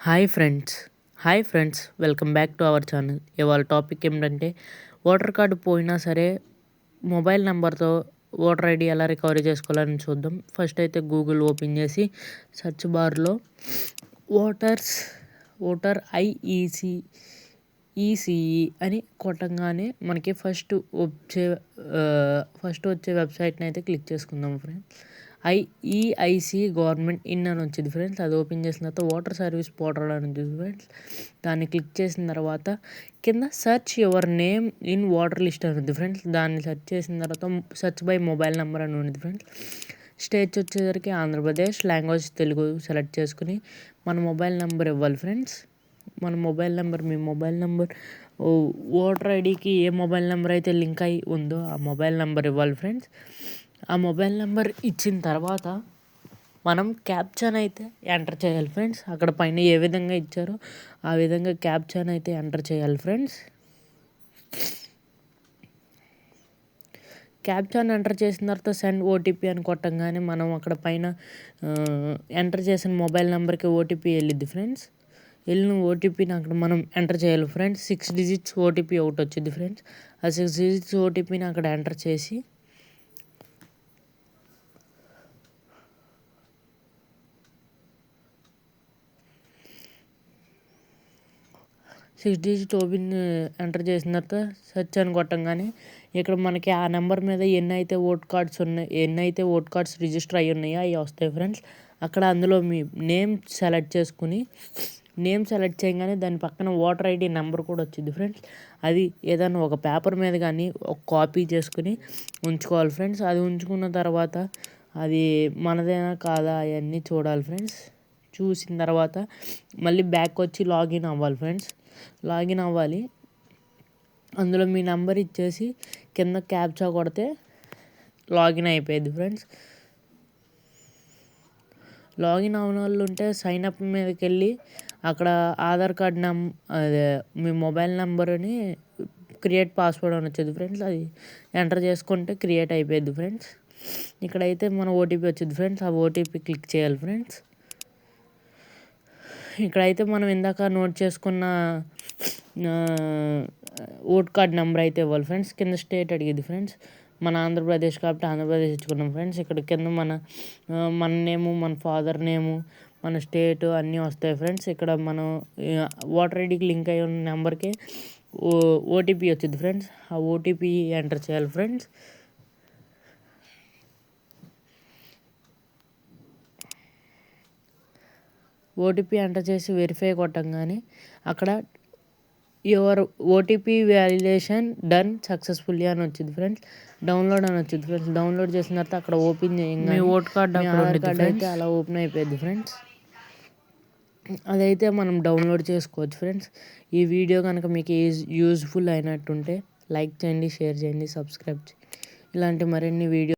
Hi friends welcome back to our channel. ఇవాళ topic ఏమిటంటే voter card పోయినా సరే మొబైల్ నెంబర్తో ఓటర్ ఐడి ఎలా రికవరీ చేసుకోవాలని చూద్దాం. ఫస్ట్ అయితే గూగుల్ ఓపెన్ చేసి సెర్చ్ బార్లో ఓటర్ ఈసీఈ అని కొట్టంగానే మనకి ఫస్ట్ వచ్చే వెబ్సైట్ని అయితే క్లిక్ చేసుకుందాం ఫ్రెండ్స్. ఈఐసి గవర్నమెంట్ అని వచ్చింది ఫ్రెండ్స్. అది ఓపెన్ చేసిన తర్వాత వాటర్ సర్వీస్ పోర్టల్ అని ఉంటుంది ఫ్రెండ్స్. దాన్ని క్లిక్ చేసిన తర్వాత కింద search your name in water list అని ఉంది ఫ్రెండ్స్. దాన్ని సెర్చ్ చేసిన తర్వాత సెర్చ్ బై మొబైల్ నెంబర్ అని ఉంది ఫ్రెండ్స్. స్టేట్ వచ్చేసరికి ఆంధ్రప్రదేశ్, లాంగ్వేజ్ తెలుగు సెలెక్ట్ చేసుకుని మన మొబైల్ నెంబర్ ఇవ్వాలి ఫ్రెండ్స్. మీ మొబైల్ నెంబర్ ఓటర్ ఐడికి ఏ మొబైల్ నెంబర్ అయితే లింక్ అయి ఉందో ఆ మొబైల్ నెంబర్ ఇవ్వాలి ఫ్రెండ్స్. ఆ మొబైల్ నెంబర్ ఇచ్చిన తర్వాత మనం క్యాప్చాని అయితే ఎంటర్ చేయాలి ఫ్రెండ్స్. అక్కడ పైన ఏ విధంగా ఇచ్చారో ఆ విధంగా క్యాప్చాని అయితే ఎంటర్ చేయాలి ఫ్రెండ్స్. క్యాప్చాని ఎంటర్ చేసిన తర్వాత సెండ్ ఓటీపీ అని కొట్టంగానే మనం అక్కడ పైన ఎంటర్ చేసిన మొబైల్ నెంబర్కి ఓటీపీ వెళ్ళిద్ది ఫ్రెండ్స్. వెళ్ళిన ఓటీపీని అక్కడ మనం ఎంటర్ చేయాలి ఫ్రెండ్స్. 6 డిజిట్స్ ఓటీపీ ఒకటి వచ్చింది ఫ్రెండ్స్. ఆ 6 డిజిట్స్ ఓటీపీని అక్కడ ఎంటర్ చేసి 6 డిజిట్ ఎంటర్ చేసిన తర్వాత సెర్చ్ అని కొట్టంగానే ఇక్కడ మనకి ఆ నెంబర్ మీద ఎన్నైతే ఓట్ కార్డ్స్ రిజిస్టర్ అయ్యి ఉన్నాయో అవి వస్తాయి ఫ్రెండ్స్. అక్కడ అందులో మీ నేమ్ సెలెక్ట్ చేయగానే దాని పక్కన ఓటర్ ఐడి నెంబర్ కూడా వచ్చింది ఫ్రెండ్స్. అది ఏదైనా ఒక పేపర్ మీద కానీ ఒక కాపీ చేసుకుని ఉంచుకోవాలి ఫ్రెండ్స్. అది ఉంచుకున్న తర్వాత అది మనదేనా కాదా అవన్నీ చూడాలి ఫ్రెండ్స్. చూసిన తర్వాత మళ్ళీ బ్యాక్ వచ్చి లాగిన్ అవ్వాలి ఫ్రెండ్స్. అందులో మీ నెంబర్ ఇచ్చేసి కింద క్యాప్చా కొడితే లాగిన్ అయిపోయింది ఫ్రెండ్స్. లాగిన్ అవ్వని వాళ్ళు ఉంటే సైన్ అప్ మీదకి వెళ్ళి అక్కడ ఆధార్ కార్డ్ అదే మీ మొబైల్ నెంబర్ని క్రియేట్ పాస్వర్డ్ అని వచ్చేది ఫ్రెండ్స్. అది ఎంటర్ చేసుకుంటే క్రియేట్ అయిపోయింది ఫ్రెండ్స్. ఇక్కడైతే మన ఓటీపీ వచ్చింది ఫ్రెండ్స్. ఆ ఓటీపీ క్లిక్ చేయాలి ఫ్రెండ్స్. ఇక్కడైతే మనం ఇందాక నోట్ చేసుకున్న ఓట్ కార్డ్ నెంబర్ అయితే ఇవ్వాలి ఫ్రెండ్స్. కింద స్టేట్ అడిగింది ఫ్రెండ్స్. మన ఆంధ్రప్రదేశ్ కాబట్టి ఆంధ్రప్రదేశ్ ఇచ్చుకున్నాం ఫ్రెండ్స్. ఇక్కడ కింద మన నేము, మన ఫాదర్ నేము, మన స్టేట్ అన్నీ వస్తాయి ఫ్రెండ్స్. ఇక్కడ మనం ఓటర్ ఐడికి లింక్ అయ్యి ఉన్న నెంబర్కి ఓటీపీ వచ్చింది ఫ్రెండ్స్. ఆ ఓటీపీ ఎంటర్ చేయాలి ఫ్రెండ్స్. ఓటీపీ ఎంటర్ చేసి వెరిఫై కొట్టంగానే అక్కడ your OTP validation done successfully అని వచ్చింది ఫ్రెండ్స్. డౌన్లోడ్ అని వచ్చింది ఫ్రెండ్స్. డౌన్లోడ్ చేసిన తర్వాత అక్కడ ఓపెన్ చేయండి ఓట్ కార్డ్ అయితే అలా ఓపెన్ అయిపోయింది ఫ్రెండ్స్. అదైతే మనం డౌన్లోడ్ చేసుకోవచ్చు ఫ్రెండ్స్. ఈ వీడియో కనుక మీకు యూజ్ఫుల్ అయినట్టుంటే లైక్ చేయండి, షేర్ చేయండి, సబ్స్క్రైబ్ చేయండి. ఇలాంటి మరిన్ని వీడియో